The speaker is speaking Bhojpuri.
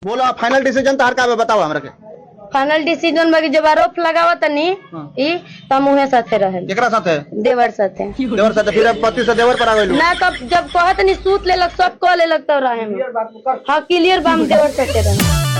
बोला फाइनल डिसीजन तार का बताओ हमरा के। फाइनल डिसीजन बाकी जब आरोप लगावा तनी ई तम उहे साथे रहे। केकरा साथे? देवर साथे। देवर साथे फिर पति से देवर पर आ गइलू ना तब जब कहत नहीं सूत लेलक सब कह लेलक तो रहे। हां क्लियर बाम देवर साथे रहे।